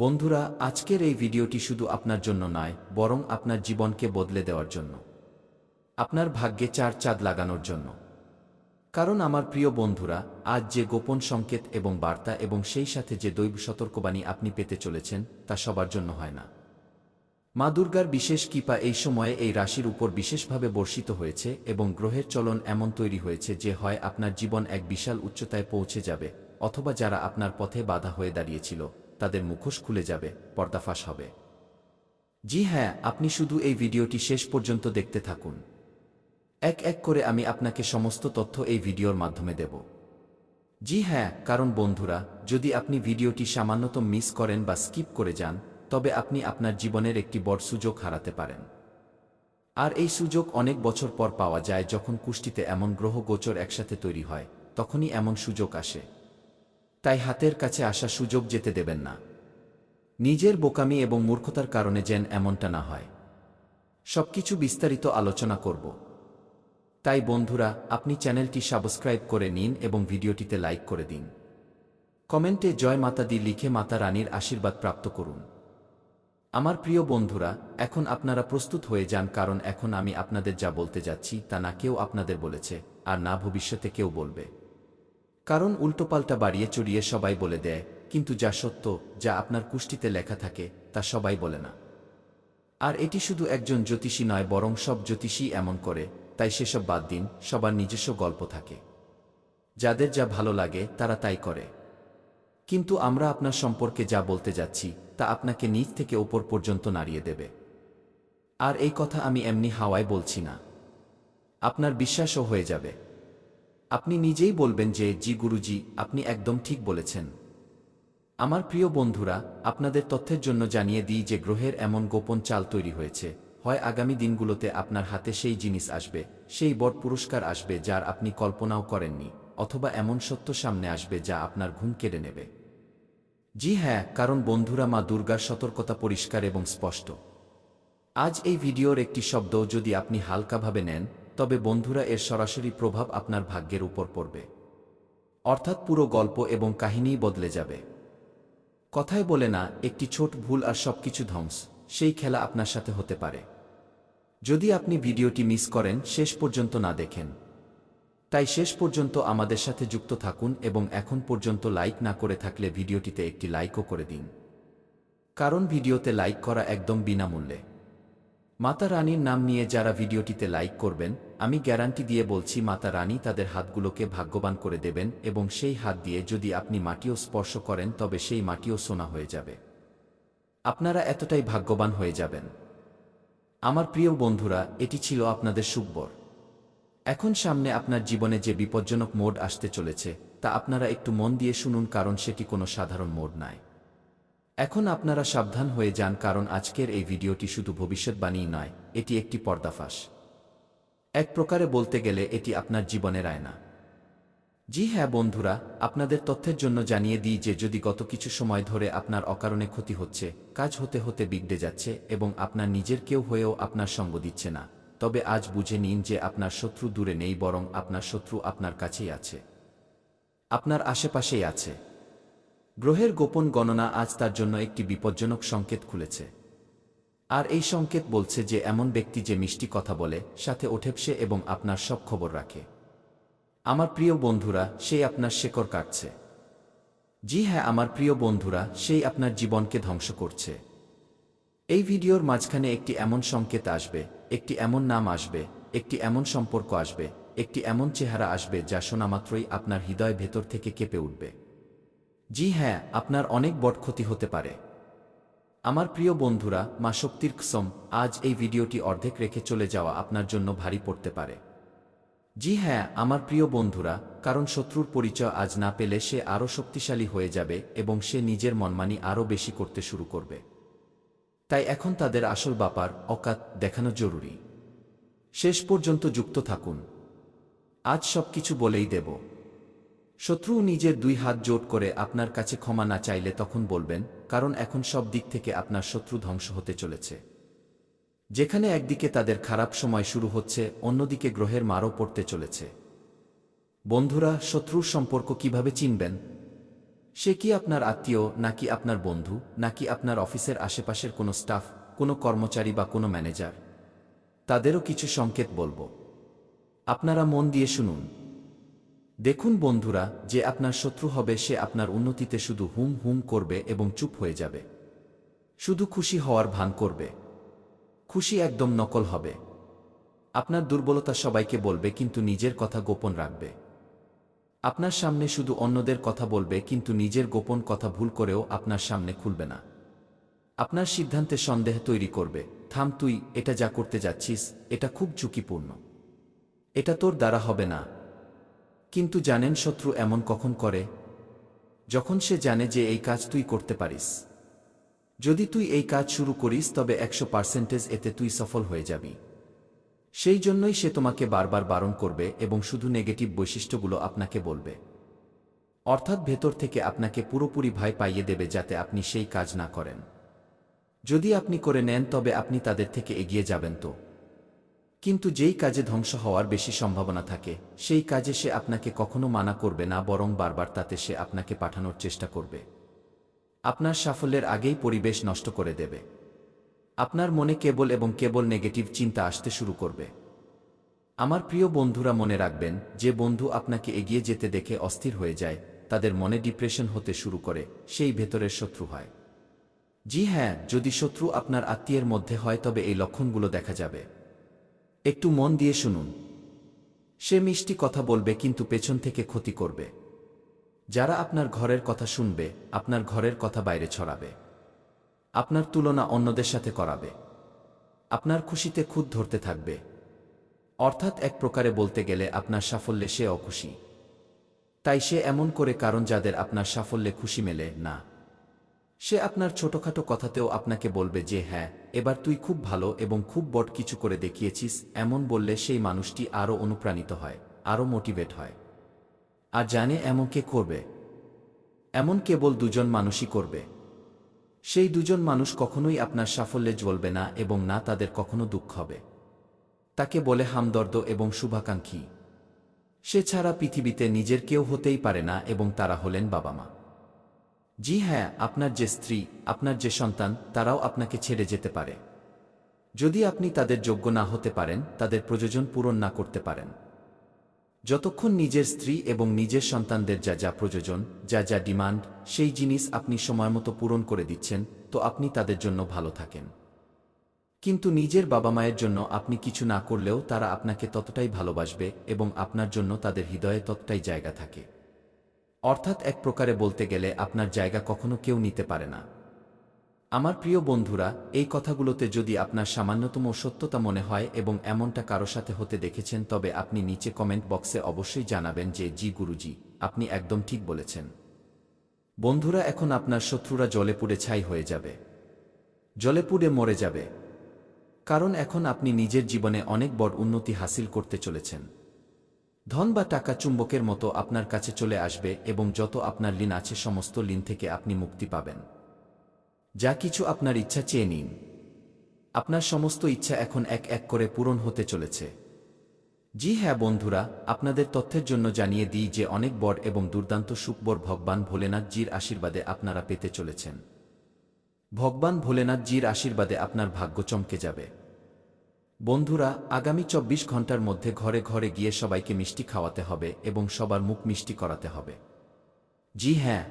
বন্ধুরা, আজকের এই ভিডিওটি শুধু আপনার জন্য নয়, বরং আপনার জীবনকে বদলে দেওয়ার জন্য, আপনার ভাগ্যে চার চাঁদ লাগানোর জন্য। কারণ আমার প্রিয় বন্ধুরা, আজ যে গোপন সংকেত এবং বার্তা এবং সেই সাথে যে দৈব সতর্কবাণী আপনি পেতে চলেছেন, তা সবার জন্য হয় না। মা দুর্গার বিশেষ কৃপা এই সময়ে এই রাশির উপর বিশেষভাবে বর্ষিত হয়েছে এবং গ্রহের চলন এমন তৈরি হয়েছে যে হয় আপনার জীবন এক বিশাল উচ্চতায় পৌঁছে যাবে, অথবা যারা আপনার পথে বাধা হয়ে দাঁড়িয়েছিল তাদের মুখোশ খুলে যাবে, পর্দাফাশ হবে। জি হ্যাঁ, আপনি শুধু এই ভিডিওটি শেষ পর্যন্ত দেখতে থাকুন। এক এক করে আমি আপনাকে সমস্ত তথ্য এই ভিডিওর মাধ্যমে দেব। জি হ্যাঁ, কারণ বন্ধুরা, যদি আপনি ভিডিওটি সামান্যতম মিস করেন বা স্কিপ করে যান, তবে আপনি আপনার জীবনের একটি বড় সুযোগ হারাতে পারেন। আর এই সুযোগ অনেক বছর পর পাওয়া যায়, যখন কুষ্টিতে এমন গ্রহ গোচর একসাথে তৈরি হয়, তখনই এমন সুযোগ আসে। তাই হাতের কাছে আসা সুযোগ যেতে দেবেন না। নিজের বোকামি এবং মূর্খতার কারণে যেন এমনটা না হয়। সবকিছু বিস্তারিত আলোচনা করব। তাই বন্ধুরা, আপনি চ্যানেলটি সাবস্ক্রাইব করে নিন এবং ভিডিওটিতে লাইক করে দিন। কমেন্টে জয় মাতা দি লিখে মাতা রানীর আশীর্বাদ প্রাপ্ত করুন। আমার প্রিয় বন্ধুরা, এখন আপনারা প্রস্তুত হয়ে যান, কারণ এখন আমি আপনাদের যা বলতে যাচ্ছি তা না কেউ আপনাদের বলেছে, আর না ভবিষ্যতে কেউ বলবে। কারণ উল্টোপাল্টা বাড়িয়ে চড়িয়ে সবাই বলে দেয়, কিন্তু যা সত্য, যা আপনার কুষ্টিতে লেখা থাকে, তা সবাই বলে না। আর এটি শুধু একজন জ্যোতিষী নয়, বরং সব জ্যোতিষী এমন করে। তাই সেসব বাদ দিন, সবার নিজস্ব গল্প থাকে। যাদের যা ভালো লাগে তারা তাই করে। কিন্তু আমরা আপনার সম্পর্কে যা বলতে যাচ্ছি, তা আপনাকে নিচ থেকে ওপর পর্যন্ত নাড়িয়ে দেবে। আর এই কথা আমি এমনি হাওয়ায় বলছি না, আপনার বিশ্বাসও হয়ে যাবে। আপনি নিজেই বলবেন যে, জি গুরুজি, আপনি একদম ঠিক বলেছেন। আমার প্রিয় বন্ধুরা, আপনাদের তথ্যের জন্য জানিয়ে দিই যে গ্রহের এমন গোপন চাল তৈরি হয়েছে, হয় আগামী দিনগুলোতে আপনার হাতে সেই জিনিস আসবে, সেই বড় পুরস্কার আসবে যার আপনি কল্পনাও করেননি, অথবা এমন সত্য সামনে আসবে যা আপনার ঘুম কেড়ে নেবে। জি হ্যাঁ, কারণ বন্ধুরা, মা দুর্গার সতর্কতা পরিষ্কার এবং স্পষ্ট। আজ এই ভিডিওর একটি শব্দ যদি আপনি হালকাভাবে নেন, তবে বন্ধুরা, এর সরাসরি প্রভাব আপনার ভাগ্যের উপর পড়বে। অর্থাৎ পুরো গল্প এবং কাহিনীই বদলে যাবে। কথায় বলে না, একটি ছোট ভুল আর সবকিছু ধ্বংস, সেই খেলা আপনার সাথে হতে পারে। যদি আপনি ভিডিওটি মিস করেন, শেষ পর্যন্ত না দেখেন। তাই শেষ পর্যন্ত আমাদের সাথে যুক্ত থাকুন এবং এখন পর্যন্ত লাইক না করে থাকলে ভিডিওটিতে একটি লাইকও করে দিন। কারণ ভিডিওতে লাইক করা একদম বিনামূল্যে। মাতা রানীর নাম নিয়ে যারা ভিডিওটিতে লাইক করবেন, আমি গ্যারান্টি দিয়ে বলছি, মাতা রানী তাদের হাতগুলোকে ভাগ্যবান করে দেবেন এবং সেই হাত দিয়ে যদি আপনি মাটিও স্পর্শ করেন, তবে সেই মাটিও সোনা হয়ে যাবে। আপনারা এতটাই ভাগ্যবান হয়ে যাবেন। আমার প্রিয় বন্ধুরা, এটি ছিল আপনাদের সুখবর। এখন সামনে আপনার জীবনে যে বিপজ্জনক মোড় আসতে চলেছে, তা আপনারা একটু মন দিয়ে শুনুন, কারণ সেটি কোনো সাধারণ মোড় নয়। এখন আপনারা সাবধান হয়ে যান, কারণ আজকের এই ভিডিওটি শুধু ভবিষ্যৎবাণী নয়, এটি একটি পর্দাফাশ। এক প্রকারে বলতে গেলে এটি আপনার জীবনের আয়না। জি হ্যাঁ বন্ধুরা, আপনাদের তথ্যের জন্য জানিয়ে দিই যে যদি গত কিছু সময় ধরে আপনার অকারণে ক্ষতি হচ্ছে, কাজ হতে হতে বিগড়ে যাচ্ছে এবং আপনার নিজের কেউ হয়েও আপনার সঙ্গ দিচ্ছে না, তবে আজ বুঝে নিন যে আপনার শত্রু দূরে নেই, বরং আপনার শত্রু আপনার কাছেই আছে, আপনার আশেপাশেই আছে। গ্রহের গোপন গণনা আজ তার জন্য একটি বিপজ্জনক সংকেত খুলেছে। আর এই সংকেত বলছে যে এমন ব্যক্তি যে মিষ্টি কথা বলে, সাথে ওঠেপসে এবং আপনার সব খবর রাখে, আমার প্রিয় বন্ধুরা, সেই আপনার শেকড় কাটছে। জি হ্যাঁ আমার প্রিয় বন্ধুরা, সেই আপনার জীবনকে ধ্বংস করছে। এই ভিডিওর মাঝখানে একটি এমন সংকেত আসবে, একটি এমন নাম আসবে, একটি এমন সম্পর্ক আসবে, একটি এমন চেহারা আসবে যা শোনা মাত্রই আপনার হৃদয় ভেতর থেকে কেঁপে উঠবে। জি হ্যাঁ, আপনার অনেক বড় ক্ষতি হতে পারে। আমার প্রিয় বন্ধুরা, মা শক্তির কসম, আজ এই ভিডিওটি অর্ধেক রেখে চলে যাওয়া আপনার জন্য ভারী পড়তে পারে। জি হ্যাঁ আমার প্রিয় বন্ধুরা, কারণ শত্রুর পরিচয় আজ না পেলে সে আরও শক্তিশালী হয়ে যাবে এবং সে নিজের মনমানি আরও বেশি করতে শুরু করবে। তাই এখন তাদের আসল ব্যাপার, অকাত, দেখানো জরুরি। শেষ পর্যন্ত যুক্ত থাকুন। আজ সবকিছু বলেই দেব। শত্রু নিজের দুই হাত জোট করে আপনার কাছে ক্ষমা না চাইলে তখন বলবেন, কারণ এখন সব দিক থেকে আপনার শত্রু ধ্বংস হতে চলেছে। যেখানে একদিকে তাদের খারাপ সময় শুরু হচ্ছে, অন্যদিকে গ্রহের মারও পড়তে চলেছে। বন্ধুরা, শত্রুর সম্পর্ক কিভাবে চিনবেন? সে কি আপনার আত্মীয়, নাকি আপনার বন্ধু, নাকি আপনার অফিসের আশেপাশের কোনো স্টাফ, কোনো কর্মচারী বা কোনো ম্যানেজার? তাদেরও কিছু সংকেত বলবো, আপনারা মন দিয়ে শুনুন। দেখুন বন্ধুরা, যে আপনার শত্রু হবে সে আপনার উন্নতিতে শুধু হুম হুম করবে এবং চুপ হয়ে যাবে। শুধু খুশি হওয়ার ভান করবে। খুশি একদম নকল হবে। আপনার দুর্বলতা সবাইকে বলবে কিন্তু নিজের কথা গোপন রাখবে। আপনার সামনে শুধু অন্যদের কথা বলবে কিন্তু নিজের গোপন কথা ভুল করেও আপনার সামনে খুলবে না। আপনার সিদ্ধান্তে সন্দেহ তৈরি করবে। থাম তুই, এটা যা করতে যাচ্ছিস এটা খুব ঝুঁকিপূর্ণ। এটা তোর দ্বারা হবে না। কিন্তু জানেন শত্রু এমন কখন করে? যখন সে জানে যে এই কাজ তুই করতে পারিস। যদি তুই এই কাজ শুরু করিস তবে 100% এতে তুই সফল হয়ে যাবি। সেই জন্যই সে তোমাকে বারবার বারণ করবে এবং শুধু নেগেটিভ বৈশিষ্ট্যগুলো আপনাকে বলবে। অর্থাৎ ভেতর থেকে আপনাকে পুরোপুরি ভয় পাইয়ে দেবে যাতে আপনি সেই কাজ না করেন। যদি আপনি করে নেন তবে আপনি তাদের থেকে এগিয়ে যাবেন তো। কিন্তু যেই কাজে ধ্বংস হওয়ার বেশি সম্ভাবনা থাকে সেই কাজে সে আপনাকে কখনো মানা করবে না, বরং বারবার তাতে সে আপনাকে পাঠানোর চেষ্টা করবে। আপনার সাফল্যের আগেই পরিবেশ নষ্ট করে দেবে। আপনার মনে কেবল এবং কেবল নেগেটিভ চিন্তা আসতে শুরু করবে। আমার প্রিয় বন্ধুরা, মনে রাখবেন, যে বন্ধু আপনাকে এগিয়ে যেতে দেখে অস্থির হয়ে যায়, তাদের মনে ডিপ্রেশন হতে শুরু করে, সেই ভেতরের শত্রু হয়। জি হ্যাঁ, যদি শত্রু আপনার আত্মীয়ের মধ্যে হয় তবে এই লক্ষণগুলো দেখা যাবে। একটু মন দিয়ে শুনুন। সে মিষ্টি কথা বলবে কিন্তু পেছন থেকে ক্ষতি করবে। যারা আপনার ঘরের কথা শুনবে, আপনার ঘরের কথা বাইরে ছড়াবে। আপনার তুলনা অন্যদের সাথে করাবে। আপনার খুশিতে খুঁত ধরতে থাকবে। অর্থাৎ এক প্রকারে বলতে গেলে আপনার সাফল্যে সে অখুশি। তাই সে এমন করে, কারণ যাদের আপনার সাফল্যে খুশি মেলে না, সে আপনার ছোটখাটো কথাতেও আপনাকে বলবে যে হ্যাঁ, এবার তুই খুব ভালো এবং খুব বড় কিছু করে দেখিয়েছিস। এমন বললে সেই মানুষটি আরও অনুপ্রাণিত হয়, আরও মোটিভেট হয়। আর জানে এমন কে করবে? এমন কেবল দুজন মানুষই করবে। সেই দুজন মানুষ কখনোই আপনার সাফল্যে জ্বলবে না এবং না তাদের কখনো দুঃখ হবে। তাকে বলে হামদর্দ এবং শুভাকাঙ্ক্ষী। সে ছাড়া পৃথিবীতে নিজের কেউ হতেই পারে না এবং তারা হলেন বাবা মা। জি হ্যাঁ, আপনার যে স্ত্রী, আপনার যে সন্তান, তারাও আপনাকে ছেড়ে যেতে পারে যদি আপনি তাদের যোগ্য না হতে পারেন, তাদের প্রয়োজন পূরণ না করতে পারেন। যতক্ষণ নিজের স্ত্রী এবং নিজের সন্তানদের যা যা প্রয়োজন, যা যা ডিমান্ড, সেই জিনিস আপনি সময়মতো পূরণ করে দিচ্ছেন, তো আপনি তাদের জন্য ভালো থাকেন। কিন্তু নিজের বাবা মায়ের জন্য আপনি কিছু না করলেও তারা আপনাকে ততটাই ভালোবাসবে এবং আপনার জন্য তাদের হৃদয়ে ততটাই জায়গা থাকে। অর্থাৎ এক প্রকারে বলতে গেলে আপনার জায়গা কখনো কেউ নিতে পারে না। আমার প্রিয় বন্ধুরা, এই কথাগুলোতে যদি আপনার সামান্যতম সত্যতা মনে হয় এবং এমনটা কারো সাথে হতে দেখেছেন, তবে আপনি নিচে কমেন্ট বক্সে অবশ্যই জানাবেন যে জি গুরুজি, আপনি একদম ঠিক বলেছেন। বন্ধুরা, এখন আপনার শত্রুরা জলে পুড়ে ছাই হয়ে যাবে, জলে পুড়ে মরে যাবে। কারণ এখন আপনি নিজের জীবনে অনেক বড় উন্নতি হাসিল করতে চলেছেন। ধন বা টাকা চুম্বকের মতো আপনার কাছে চলে আসবে এবং যত আপনার ঋণ আছে সমস্ত ঋণ থেকে আপনি মুক্তি পাবেন। যা কিছু আপনার ইচ্ছা চেয়ে নিন। আপনার সমস্ত ইচ্ছা এখন এক এক করে পূরণ হতে চলেছে। জি হ্যাঁ বন্ধুরা, আপনাদের তথ্যের জন্য জানিয়ে দিই যে অনেক বড় এবং দুর্দান্ত সুখবর ভগবান ভোলেনাথজির আশীর্বাদে আপনারা পেতে চলেছেন। ভগবান ভোলেনাথজির আশীর্বাদে আপনার ভাগ্য চমকে যাবে। বন্ধুরা, আগামী 24 ঘন্টার মধ্যে ঘরে ঘরে গিয়ে সবাইকে মিষ্টি খাওয়াতে হবে এবং সবার মুখ মিষ্টি করাতে হবে। জি হ্যাঁ,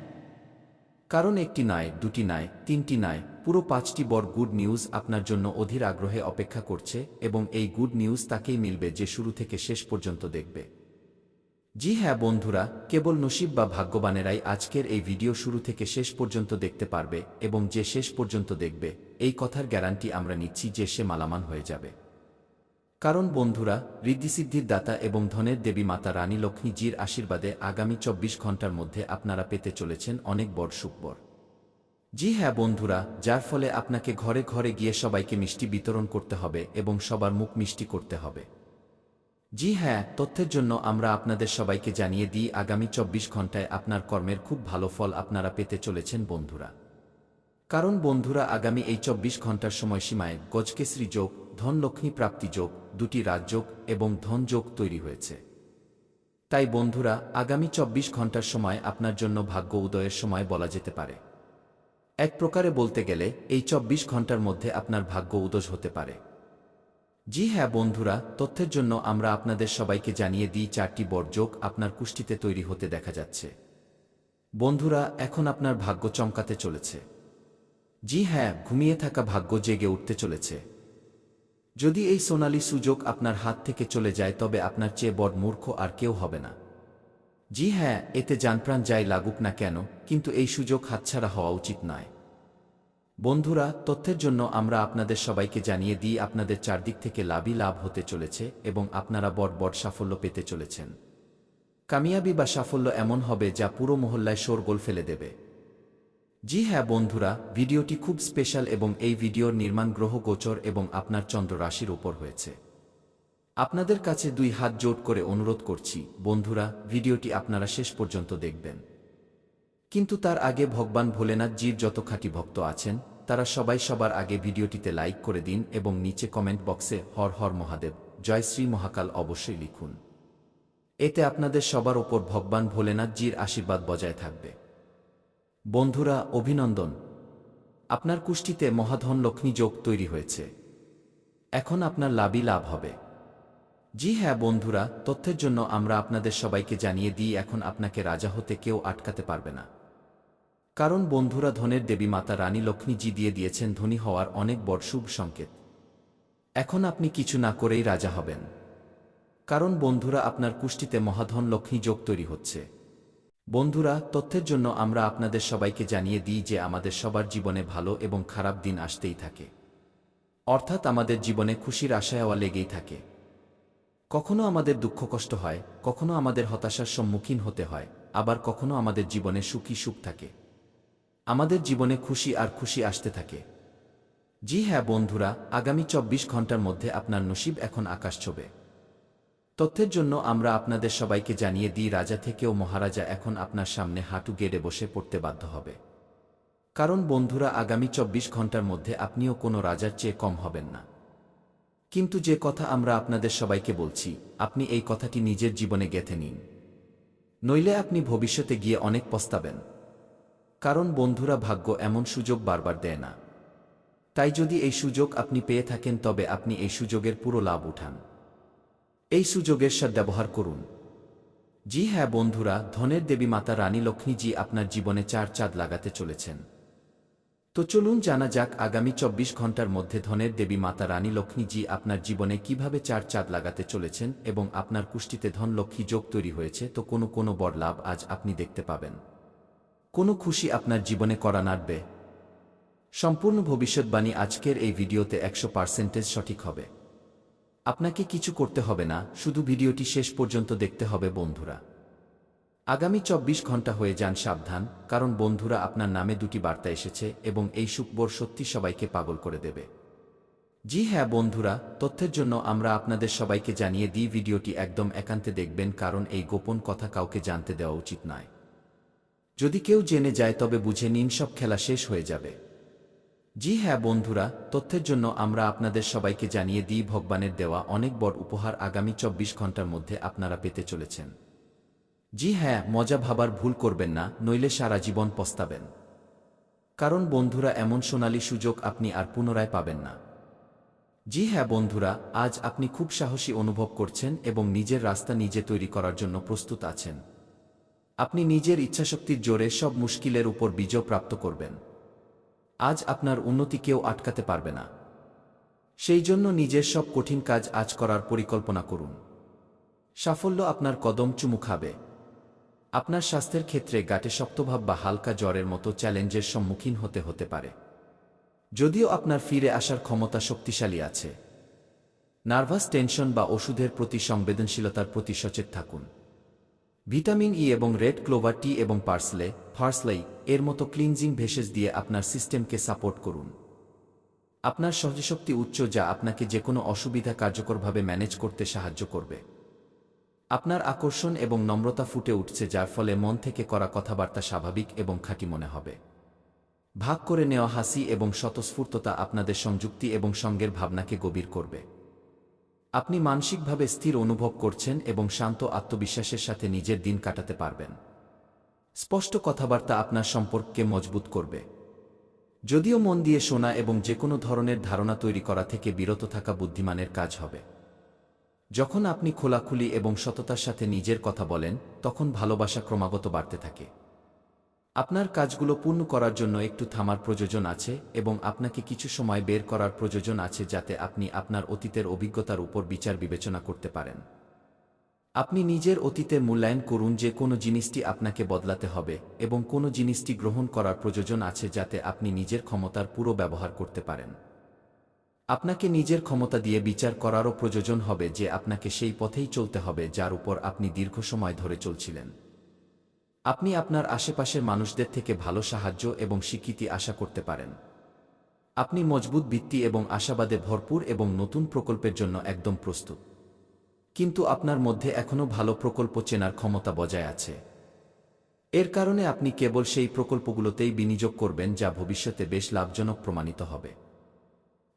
কারণ একটি নয়, দুটি নয়, তিনটি নয়, পুরো 5টি বড় গুড নিউজ আপনার জন্য অধীর আগ্রহে অপেক্ষা করছে এবং এই গুড নিউজ তাকেই মিলবে যে শুরু থেকে শেষ পর্যন্ত দেখবে। জি হ্যাঁ বন্ধুরা, কেবল নসিব বা ভাগ্যবানেরাই আজকের এই ভিডিও শুরু থেকে শেষ পর্যন্ত দেখতে পারবে এবং যে শেষ পর্যন্ত দেখবে, এই কথার গ্যারান্টি আমরা নিচ্ছি যে সে মালামাল হয়ে যাবে। কারণ বন্ধুরা, ঋদ্ধিসিদ্ধির দাতা এবং ধনের দেবী মাতা রানী লক্ষ্মীজির আশীর্বাদে আগামী 24 ঘন্টার মধ্যে আপনারা পেতে চলেছেন অনেক বড় সুখবর। জি হ্যাঁ বন্ধুরা, যার ফলে আপনাকে ঘরে ঘরে গিয়ে সবাইকে মিষ্টি বিতরণ করতে হবে এবং সবার মুখ মিষ্টি করতে হবে। জি হ্যাঁ, তথ্যের জন্য আমরা আপনাদের সবাইকে জানিয়ে দিই, আগামী 24 ঘন্টায় আপনার কর্মের খুব ভালো ফল আপনারা পেতে চলেছেন বন্ধুরা। কারণ বন্ধুরা, আগামী এই 24 ঘন্টার সময়সীমায় গজকেসরি যোগ, ধন লক্ষ্মী প্রাপ্তি যোগ, দুটি রাজযোগ এবং ধন যোগ তৈরি হয়েছে। তাই বন্ধুরা, আগামী 24 ঘন্টার সময় আপনার জন্য ভাগ্য উদয়ের সময় বলা যেতে পারে। এক প্রকারে বলতে গেলে এই 24 ঘন্টার মধ্যে আপনার ভাগ্য উদয় হতে পারে। জি হ্যাঁ বন্ধুরা, তথ্যের জন্য আমরা আপনাদের সবাইকে জানিয়ে দিই 4টি বড় যোগ আপনার কুষ্টিতে তৈরি হতে দেখা যাচ্ছে। বন্ধুরা, এখন আপনার ভাগ্য চমকাতে চলেছে। জি হ্যাঁ, ঘুমিয়ে থাকা ভাগ্য জেগে উঠতে চলেছে। যদি এই সোনালী সুযোগ আপনার হাত থেকে চলে যায় তবে আপনার চেয়ে বড় মূর্খ আর কেউ হবে না। জি হ্যাঁ, এতে জানপ্রাণ যাই লাগুক না কেন, কিন্তু এই সুযোগ হাতছাড়া হওয়া উচিত নয়। বন্ধুরা, তথ্যের জন্য আমরা আপনাদের সবাইকে জানিয়ে দিই আপনাদের চারদিক থেকে লাভই লাভ হতে চলেছে এবং আপনারা বড় বড় সাফল্য পেতে চলেছেন। কামিয়াবি বা সাফল্য এমন হবে যা পুরো মহল্লায় শোরগোল ফেলে দেবে। জি হ্যাঁ বন্ধুরা, ভিডিওটি খুব স্পেশাল এবং এই ভিডিওর নির্মাণ গ্রহ গোচর এবং আপনার চন্দ্র রাশির উপর হয়েছে। আপনাদের কাছে 2 হাত জোড় করে অনুরোধ করছি বন্ধুরা, ভিডিওটি আপনারা শেষ পর্যন্ত দেখবেন। কিন্তু তার আগে ভগবান ভোলেনাথজির যত খাঁটি ভক্ত আছেন তারা সবাই সবার আগে ভিডিওটিতে লাইক করে দিন এবং নিচে কমেন্ট বক্সে হর হর মহাদেব, জয় শ্রী মহাকাল অবশ্যই লিখুন। এতে আপনাদের সবার ওপর ভগবান ভোলেনাথজির আশীর্বাদ বজায় থাকবে। বন্ধুরা, অভিনন্দন! আপনার কুষ্টিতে মহাধন লক্ষ্মী যোগ তৈরি হয়েছে। এখন আপনার লাভই লাভ হবে। জি হ্যাঁ বন্ধুরা, তথ্যের জন্য আমরা আপনাদের সবাইকে জানিয়ে দিই এখন আপনাকে রাজা হতে কেউ আটকাতে পারবে না। কারণ বন্ধুরা, ধনের দেবী মাতা রানী লক্ষ্মীজি দিয়ে দিয়েছেন ধনী হওয়ার অনেক বড় শুভ সংকেত। এখন আপনি কিছু না করেই রাজা হবেন। কারণ বন্ধুরা, আপনার কুষ্টিতে মহাধন লক্ষ্মী যোগ তৈরি হচ্ছে। বন্ধুরা, তথ্যের জন্য আমরা আপনাদের সবাইকে জানিয়ে দিই যে আমাদের সবার জীবনে ভালো এবং খারাপ দিন আসতেই থাকে। অর্থাৎ আমাদের জীবনে খুশির আশায়াওয়া লেগেই থাকে। কখনো আমাদের দুঃখ কষ্ট হয়, কখনো আমাদের হতাশার সম্মুখীন হতে হয়, আবার কখনো আমাদের জীবনে সুখী সুখ থাকে। আমাদের জীবনে খুশি আর খুশি আসতে থাকে। জি হ্যাঁ বন্ধুরা, আগামী 24 ঘন্টার মধ্যে আপনার নসিব এখন আকাশ ছোঁবে। তথ্যের জন্য আমরা আপনাদের সবাইকে জানিয়ে দিই রাজা থেকেও মহারাজা এখন আপনার সামনে হাঁটু গেড়ে বসে পড়তে বাধ্য হবে। কারণ বন্ধুরা, আগামী 24 ঘন্টার মধ্যে আপনিও কোনো রাজার চেয়ে কম হবেন না। কিন্তু যে কথা আমরা আপনাদের সবাইকে বলছি, আপনি এই কথাটি নিজের জীবনে গেঁথে নিন, নইলে আপনি ভবিষ্যতে গিয়ে অনেক পস্তাবেন। কারণ বন্ধুরা, ভাগ্য এমন সুযোগ বারবার দেয় না। তাই যদি এই সুযোগ আপনি পেয়ে থাকেন তবে আপনি এই সুযোগের পুরো লাভ উঠান। এই সুযোগের সদ্ব্যবহার করুন। জি হ্যাঁ বন্ধুরা, ধনের দেবী মাতা রানী লক্ষ্মীজি আপনার জীবনে 4 চাঁদ লাগাতে চলেছেন। তো চলুন জানা যাক আগামী 24 ঘন্টার মধ্যে ধনের দেবী মাতা রানী লক্ষ্মীজি আপনার জীবনে কিভাবে 4 চাঁদ লাগাতে চলেছেন এবং আপনার কুষ্টিতে ধন লক্ষ্মী যোগ তৈরি হয়েছে। তো কোনো বড় লাভ আজ আপনি দেখতে পাবেন। কোনো খুশি আপনার জীবনে করা নাড়বে। সম্পূর্ণ ভবিষ্যৎবাণী আজকের এই ভিডিওতে 100% সঠিক হবে। আপনাকে কিছু করতে হবে না, শুধু ভিডিওটি শেষ পর্যন্ত দেখতে হবে বন্ধুরা। আগামী 24 ঘন্টা হয়ে যান সাবধান, কারণ বন্ধুরা, আপনার নামে 2টি বার্তা এসেছে এবং এই সুখবর সত্যি সবাইকে পাগল করে দেবে। জি হ্যাঁ বন্ধুরা, তথ্যের জন্য আমরা আপনাদের সবাইকে জানিয়ে দিই ভিডিওটি একদম একান্তে দেখবেন, কারণ এই গোপন কথা কাউকে জানতে দেওয়া উচিত নয়। যদি কেউ জেনে যায় তবে বুঝে নিন সব খেলা শেষ হয়ে যাবে। জি হ্যাঁ বন্ধুরা, তথ্যের জন্য আমরা আপনাদের সবাইকে জানিয়ে দিই ভগবানের দেওয়া অনেক বড় উপহার আগামী 24 ঘন্টার মধ্যে আপনারা পেতে চলেছেন। জি হ্যাঁ, মজা ভাবার ভুল করবেন না, নইলে সারা জীবন পস্তাবেন। কারণ বন্ধুরা, এমন সোনালী সুযোগ আপনি আর পুনরায় পাবেন না। জি হ্যাঁ বন্ধুরা, আজ আপনি খুব সাহসী অনুভব করছেন এবং নিজের রাস্তা নিজে তৈরি করার জন্য প্রস্তুত আছেন। আপনি নিজের ইচ্ছাশক্তির জোরে সব মুশকিলের উপর বিজয় প্রাপ্ত করবেন। আজ আপনার উন্নতি কেউ আটকাতে পারবে না। সেই জন্য নিজের সব কঠিন কাজ আজ করার পরিকল্পনা করুন। সাফল্য আপনার কদম চুমু খাবে। আপনার স্বাস্থ্যের ক্ষেত্রে গাঁটে শক্তভাব বা হালকা জ্বরের মতো চ্যালেঞ্জের সম্মুখীন হতে পারে। যদিও আপনার ফিরে আসার ক্ষমতা শক্তিশালী আছে। নার্ভাস টেনশন বা ওষুধের প্রতি সংবেদনশীলতার প্রতি সচেত থাকুন। ভিটামিন ই এবং রেড ক্লোভার টি এবং পার্সলাই এর মতো ক্লিনজিং ভেষজ দিয়ে আপনার সিস্টেমকে সাপোর্ট করুন। আপনার সহ্যশক্তি উচ্চ, যা আপনাকে যেকোনো অসুবিধা কার্যকরভাবে ম্যানেজ করতে সাহায্য করবে। আপনার আকর্ষণ এবং নম্রতা ফুটে উঠছে, যার ফলে মন থেকে করা কথাবার্তা স্বাভাবিক এবং খাঁটি মনে হবে। ভাগ করে নেওয়া হাসি এবং স্বতঃস্ফূর্ততা আপনাদের সংযুক্তি এবং সঙ্গের ভাবনাকে গভীর করবে। আপনি মানসিকভাবে স্থির অনুভব করছেন এবং শান্ত আত্মবিশ্বাসের সাথে নিজের দিন কাটাতে পারবেন। স্পষ্ট কথাবার্তা আপনার সম্পর্ককে মজবুত করবে। যদিও মন দিয়ে শোনা এবং যেকোনো ধরনের ধারণা তৈরি করা থেকে বিরত থাকা বুদ্ধিমানের কাজ হবে। যখন আপনি খোলাখুলি এবং সততার সাথে নিজের কথা বলেন, তখন ভালোবাসা ক্রমাগত বাড়তে থাকে। আপনার কাজগুলো পূর্ণ করার জন্য একটু থামার প্রয়োজন আছে এবং আপনাকে কিছু সময় বের করার প্রয়োজন আছে যাতে আপনি আপনার অতীতের অভিজ্ঞতার উপর বিচার বিবেচনা করতে পারেন। আপনি নিজের অতীতের মূল্যায়ন করুন যে কোনো জিনিসটি আপনাকে বদলাতে হবে এবং কোনো জিনিসটি গ্রহণ করার প্রয়োজন আছে যাতে আপনি নিজের ক্ষমতার পুরো ব্যবহার করতে পারেন। আপনাকে নিজের ক্ষমতা দিয়ে বিচার করারও প্রয়োজন হবে যে আপনাকে সেই পথেই চলতে হবে যার উপর আপনি দীর্ঘ সময় ধরে চলছিলেন। আপনি আপনার আশেপাশের মানুষদের থেকে ভালো সাহায্য এবং স্বীকৃতি আশা করতে পারেন। আপনি মজবুত ভিত্তি এবং আশাবাদে ভরপুর এবং নতুন প্রকল্পের জন্য একদম প্রস্তুত। কিন্তু আপনার মধ্যে এখনও ভালো প্রকল্প চেনার ক্ষমতা বজায় আছে। এর কারণে আপনি কেবল সেই প্রকল্পগুলোতেই বিনিয়োগ করবেন যা ভবিষ্যতে বেশ লাভজনক প্রমাণিত হবে।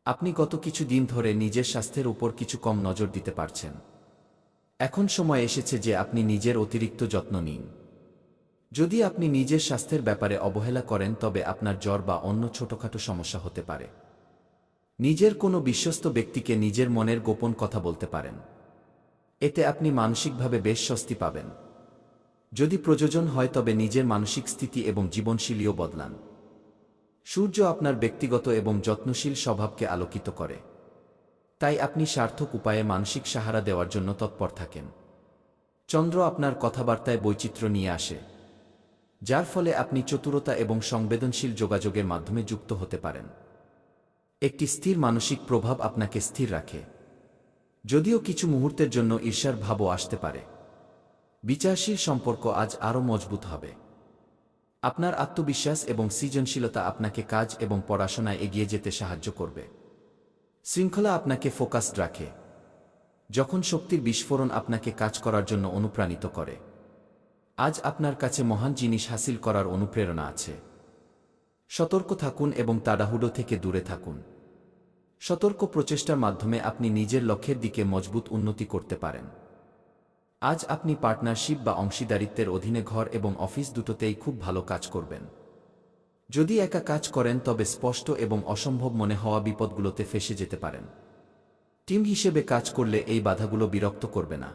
আপনি গত কিছু দিন ধরে নিজের স্বাস্থ্যের উপর কিছু কম নজর দিতে পারছেন। এখন সময় এসেছে যে আপনি নিজের অতিরিক্ত যত্ন নিন। যদি আপনি নিজের স্বাস্থ্যের ব্যাপারে অবহেলা করেন তবে আপনার জ্বর বা অন্য ছোটখাটো সমস্যা হতে পারে। নিজের কোনো বিশ্বস্ত ব্যক্তিকে নিজের মনের গোপন কথা বলতে পারেন। এতে আপনি মানসিকভাবে বেশ স্বস্তি পাবেন। যদি প্রয়োজন হয় তবে নিজের মানসিক স্থিতি এবং জীবনশৈলীও বদলান। সূর্য আপনার ব্যক্তিগত এবং যত্নশীল স্বভাবকে আলোকিত করে। তাই আপনি সার্থক উপায়ে মানসিক সাহারা দেওয়ার জন্য তৎপর থাকেন। চন্দ্র আপনার কথাবার্তায় বৈচিত্র্য নিয়ে আসে, যার ফলে আপনি চতুরতা এবং সংবেদনশীল যোগাযোগের মাধ্যমে যুক্ত হতে পারেন। একটি স্থির মানসিক প্রভাব আপনাকে স্থির রাখে, যদিও কিছু মুহূর্তের জন্য ঈর্ষার ভাবও আসতে পারে। বিচারশীল সম্পর্ক আজ আরও মজবুত হবে। আপনার আত্মবিশ্বাস এবং সৃজনশীলতা আপনাকে কাজ এবং পড়াশোনায় এগিয়ে যেতে সাহায্য করবে। শৃঙ্খলা আপনাকে ফোকাসড রাখে, যখন শক্তির বিস্ফোরণ আপনাকে কাজ করার জন্য অনুপ্রাণিত করে। আজ আপনার কাছে মহান জিনিস হাসিল করার অনুপ্রেরণা আছে। সতর্ক থাকুন এবং তাড়াহুড়ো থেকে দূরে থাকুন। সতর্ক প্রচেষ্টার মাধ্যমে আপনি নিজের লক্ষ্যের দিকে মজবুত উন্নতি করতে পারেন। আজ আপনি পার্টনারশিপ বা অংশীদারিত্বের অধীনে ঘর এবং অফিস দুটোতেই খুব ভালো কাজ করবেন। যদি একা কাজ করেন তবে স্পষ্ট এবং অসম্ভব মনে হওয়া বিপদগুলোতে ফেঁসে যেতে পারেন। টিম হিসেবে কাজ করলে এই বাধাগুলো বিরক্ত করবে না।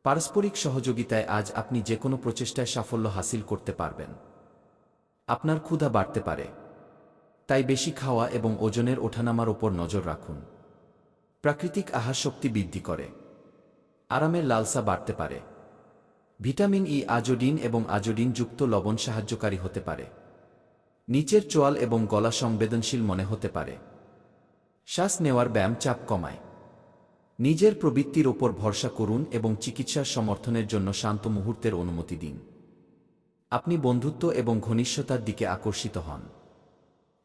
পারস্পরিক সহযোগিতায় আজ আপনি যে কোনো প্রচেষ্টায় সাফল্য হাসিল করতে পারবেন। আপনার ক্ষুধা বাড়তে পারে, তাই বেশি খাওয়া এবং ওজনের ওঠানামার ওপর নজর রাখুন। প্রাকৃতিক আহার শক্তি বৃদ্ধি করে। আরামের লালসা বাড়তে পারে। ভিটামিন ই, আয়োডিন এবং আয়োডিনযুক্ত লবণ সাহায্যকারী হতে পারে। নিচের চোয়াল এবং গলা সংবেদনশীল মনে হতে পারে। শ্বাস নেওয়ার ব্যায়াম চাপ কমায়। নিজের প্রবৃত্তির ওপর ভরসা করুন এবং চিকিৎসার সমর্থনের জন্য শান্ত মুহূর্তের অনুমতি দিন। আপনি বন্ধুত্ব এবং ঘনিষ্ঠতার দিকে আকর্ষিত হন।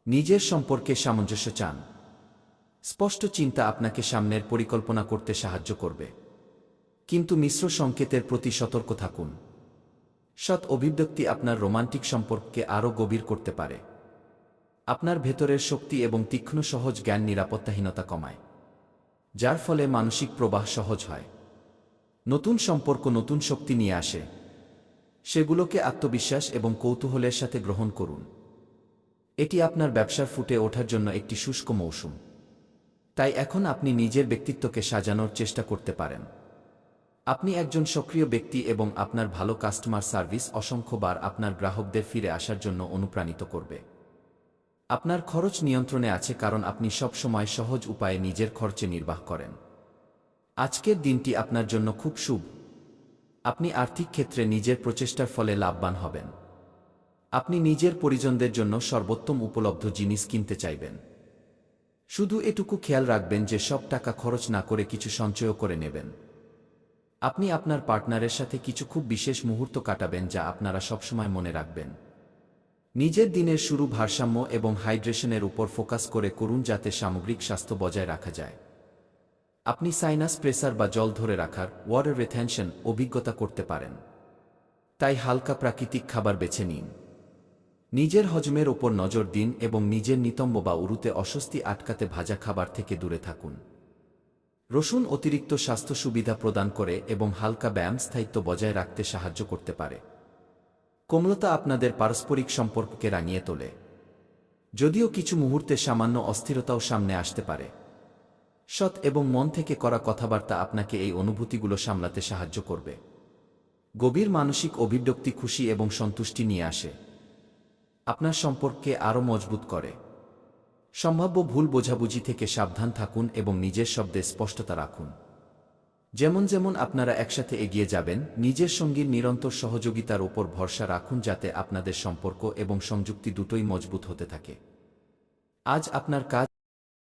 নিজের সম্পর্কে সামঞ্জস্য চান। স্পষ্ট চিন্তা আপনাকে সামনের পরিকল্পনা করতে সাহায্য করবে, কিন্তু মিশ্র সংকেতের প্রতি সতর্ক থাকুন। সৎ অভিব্যক্তি আপনার রোমান্টিক সম্পর্ককে আরও গভীর করতে পারে। আপনার ভেতরের শক্তি এবং তীক্ষ্ণ সহজ জ্ঞান নিরাপত্তাহীনতা কমায়, যার ফলে মানসিক প্রবাহ সহজ হয়। নতুন সম্পর্ক নতুন শক্তি নিয়ে আসে। সেগুলোকে আত্মবিশ্বাস এবং কৌতূহলের সাথে গ্রহণ করুন। এটি আপনার ব্যবসার ফুটে ওঠার জন্য একটি শুষ্ক মৌসুম। তাই এখন আপনি নিজের ব্যক্তিত্বকে সাজানোর চেষ্টা করতে পারেন। আপনি একজন সক্রিয় ব্যক্তি এবং আপনার ভালো কাস্টমার সার্ভিস অসংখ্যবার আপনার গ্রাহকদের ফিরে আসার জন্য অনুপ্রাণিত করবে। আপনার খরচ নিয়ন্ত্রণে আছে কারণ আপনি সব সময় সহজ উপায়ে নিজের খরচে নির্বাহ করেন। আজকের দিনটি আপনার জন্য খুব শুভ। আপনি আর্থিক ক্ষেত্রে নিজের প্রচেষ্টার ফলে লাভবান হবেন। আপনি নিজের পরিজনদের জন্য সর্বোত্তম উপলব্ধ জিনিস কিনতে চাইবেন। শুধু এটুকু খেয়াল রাখবেন যে সব টাকা খরচ না করে কিছু সঞ্চয় করে নেবেন। আপনি আপনার পার্টনারের সাথে কিছু খুব বিশেষ মুহূর্ত কাটাবেন যা আপনারা সবসময় মনে রাখবেন। নিজের দিনের শুরু ভারসাম্য এবং হাইড্রেশনের উপর ফোকাস করে করুন যাতে সামগ্রিক স্বাস্থ্য বজায় রাখা যায়। আপনি সাইনাস প্রেসার বা জল ধরে রাখার ওয়াটার রিটেনশন অভিজ্ঞতা করতে পারেন। তাই হালকা প্রাকৃতিক খাবার বেছে নিন। নিজের হজমের ওপর নজর দিন এবং নিজের নিতম্ব বা উরুতে অস্বস্তি আটকাতে ভাজা খাবার থেকে দূরে থাকুন। রসুন অতিরিক্ত স্বাস্থ্য সুবিধা প্রদান করে এবং হালকা ব্যায়াম স্থায়িত্ব বজায় রাখতে সাহায্য করতে পারে। কোমলতা আপনাদের পারস্পরিক সম্পর্ককে রাঙিয়ে তোলে, যদিও কিছু মুহূর্তে সামান্য অস্থিরতাও সামনে আসতে পারে। সৎ এবং মন থেকে করা কথাবার্তা আপনাকে এই অনুভূতিগুলো সামলাতে সাহায্য করবে। গভীর মানসিক অভিব্যক্তি খুশি এবং সন্তুষ্টি নিয়ে আসে, আপনার সম্পর্ককে আরও মজবুত করে। সম্ভাব্য ভুল বোঝাবুঝি থেকে সাবধান থাকুন এবং নিজের শব্দে স্পষ্টতা রাখুন। যেমন যেমন আপনারা একসাথে এগিয়ে যাবেন, নিজের সঙ্গীর নিরন্তর সহযোগিতার উপর ভরসা রাখুন যাতে আপনাদের সম্পর্ক এবং সংযুক্তি দুটোই মজবুত হতে থাকে। আজ আপনার কাজ